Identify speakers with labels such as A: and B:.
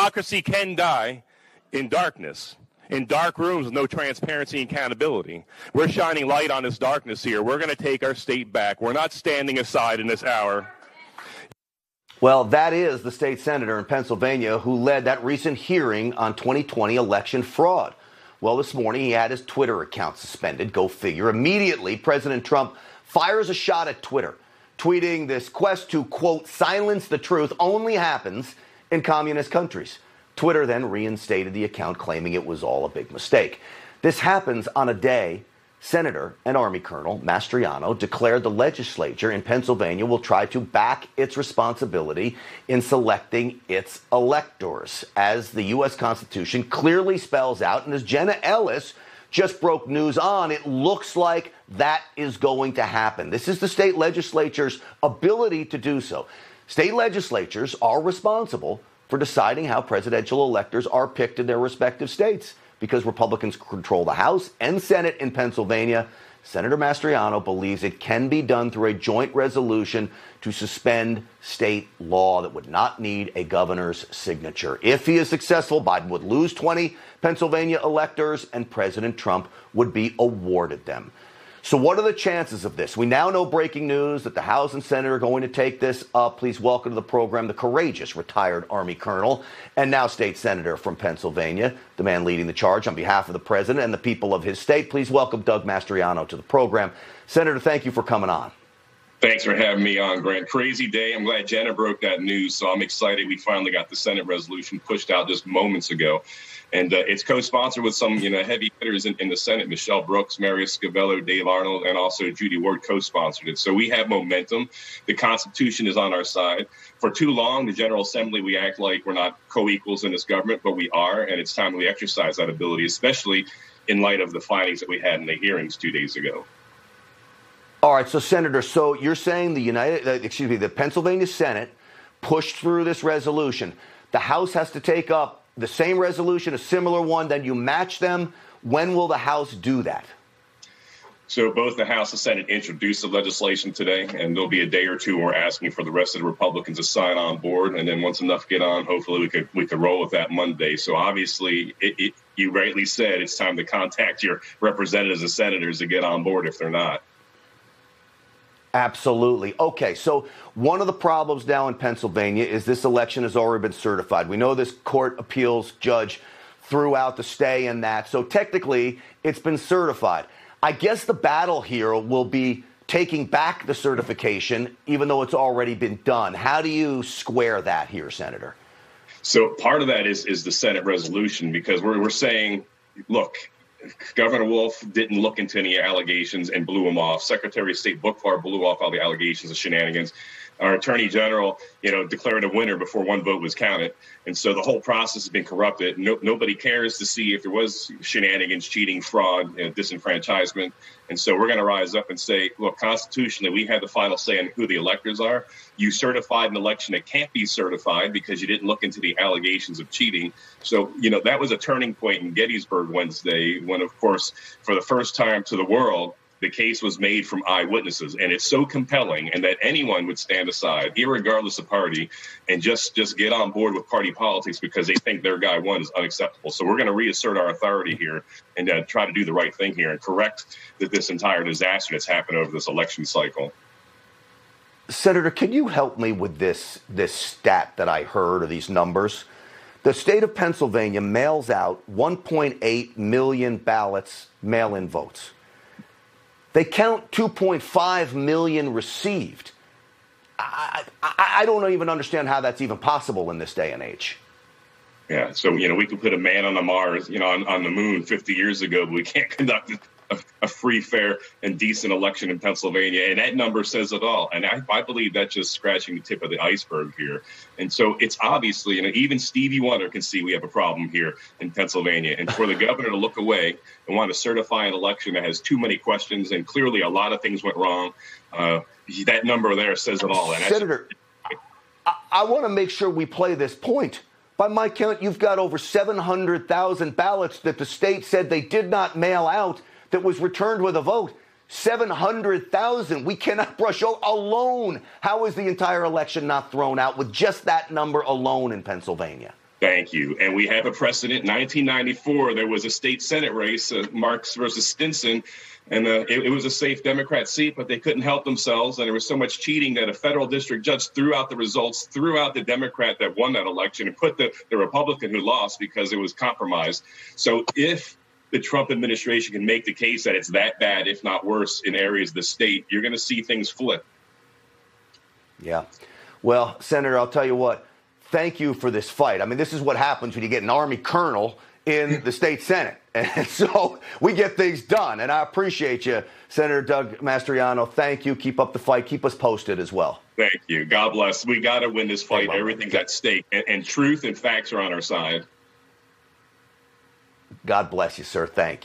A: democracy can die in darkness, in dark rooms with no transparency and accountability. We're shining light on this darkness here. We're going to take our state back. We're not standing aside in this hour.
B: Well, that is the state senator in Pennsylvania who led that recent hearing on 2020 election fraud. Well, this morning he had his Twitter account suspended. Go figure. Immediately, President Trump fires a shot at Twitter, tweeting this quest to, quote, silence the truth only happens in communist countries. Twitter then reinstated the account, claiming it was all a big mistake. This happens on a day Senator and Army Colonel Mastriano declared the legislature in Pennsylvania will try to back its responsibility in selecting its electors, as the U.S. Constitution clearly spells out. And as Jenna Ellis just broke news on, it looks like that is going to happen. This is the state legislature's ability to do so. State legislatures are responsible for deciding how presidential electors are picked in their respective states. Because Republicans control the House and Senate in Pennsylvania, Senator Mastriano believes it can be done through a joint resolution to suspend state law that would not need a governor's signature. If he is successful, Biden would lose 20 Pennsylvania electors and President Trump would be awarded them. So what are the chances of this? We now know breaking news that the House and Senate are going to take this up. Please welcome to the program the courageous retired Army Colonel and now state senator from Pennsylvania, the man leading the charge on behalf of the president and the people of his state. Please welcome Doug Mastriano to the program. Senator, thank you for coming on.
C: Thanks for having me on, Grant. Crazy day. I'm glad Jenna broke that news, so I'm excited we finally got the Senate resolution pushed out just moments ago. And it's co-sponsored with some, heavy hitters in the Senate. Michelle Brooks, Marius Scavello, Dave Arnold, and also Judy Ward co-sponsored it. So we have momentum. The Constitution is on our side. For too long, the General Assembly, we act like we're not co-equals in this government, but we are. And it's time we exercise that ability, especially in light of the findings that we had in the hearings 2 days ago.
B: All right, so Senator, so you're saying the Pennsylvania Senate pushed through this resolution. The House has to take up the same resolution, a similar one, then you match them. When will the House do that?
C: So both the House and Senate introduced the legislation today, and there'll be a day or two where we're asking for the rest of the Republicans to sign on board. And then once enough get on, hopefully we could roll with that Monday. So obviously, you rightly said it's time to contact your representatives and senators to get on board if they're not.
B: Absolutely. Okay, so one of the problems now in Pennsylvania is this election has already been certified. We know this court appeals judge threw out the stay in that. So technically, it's been certified. I guess the battle here will be taking back the certification, even though it's already been done. How do you square that here, Senator?
C: So part of that is the Senate resolution, because we're saying, look, Governor Wolf didn't look into any allegations and blew them off. Secretary of State Bookvar blew off all the allegations of shenanigans. Our Attorney General, declared a winner before one vote was counted. And so the whole process has been corrupted. Nobody cares to see if there was shenanigans, cheating, fraud, disenfranchisement. And so we're going to rise up and say, look, constitutionally, we had the final say on who the electors are. You certified an election that can't be certified because you didn't look into the allegations of cheating. So, that was a turning point in Gettysburg Wednesday when, of course, for the first time to the world, the case was made from eyewitnesses, and it's so compelling, and that anyone would stand aside, irregardless of party, and just get on board with party politics because they think their guy won is unacceptable. So we're going to reassert our authority here and try to do the right thing here and correct this entire disaster that's happened over this election cycle.
B: Senator, can you help me with this stat that I heard, or these numbers? The state of Pennsylvania mails out 1.8 million ballots, mail-in votes. They count 2.5 million received. I don't even understand how that's even possible in this day and age.
C: Yeah, so, we could put a man on the Mars, on the moon 50 years ago, but we can't conduct a free, fair, and decent election in Pennsylvania. And that number says it all. And I believe that's just scratching the tip of the iceberg here. And so it's obviously, even Stevie Wonder can see we have a problem here in Pennsylvania. And for the governor to look away and want to certify an election that has too many questions and clearly a lot of things went wrong, that number there says it all. And
B: Senator, I want to make sure we play this point. By my count, you've got over 700,000 ballots that the state said they did not mail out that was returned with a vote. 700,000. We cannot brush over alone. How is the entire election not thrown out with just that number alone in Pennsylvania?
C: Thank you. And we have a precedent. 1994, there was a state Senate race, Marks versus Stinson, and it was a safe Democrat seat, but they couldn't help themselves. And there was so much cheating that a federal district judge threw out the results, threw out the Democrat that won that election, and put the Republican who lost because it was compromised. So if the Trump administration can make the case that it's that bad, if not worse, in areas of the state, you're going to see things flip.
B: Yeah. Well, Senator, I'll tell you what. Thank you for this fight. I mean, this is what happens when you get an Army colonel in the state Senate. And so we get things done. And I appreciate you, Senator Doug Mastriano. Thank you. Keep up the fight. Keep us posted as well.
C: Thank you. God bless. We got to win this fight. Everything's at stake. And truth and facts are on our side.
B: God bless you, sir. Thank you.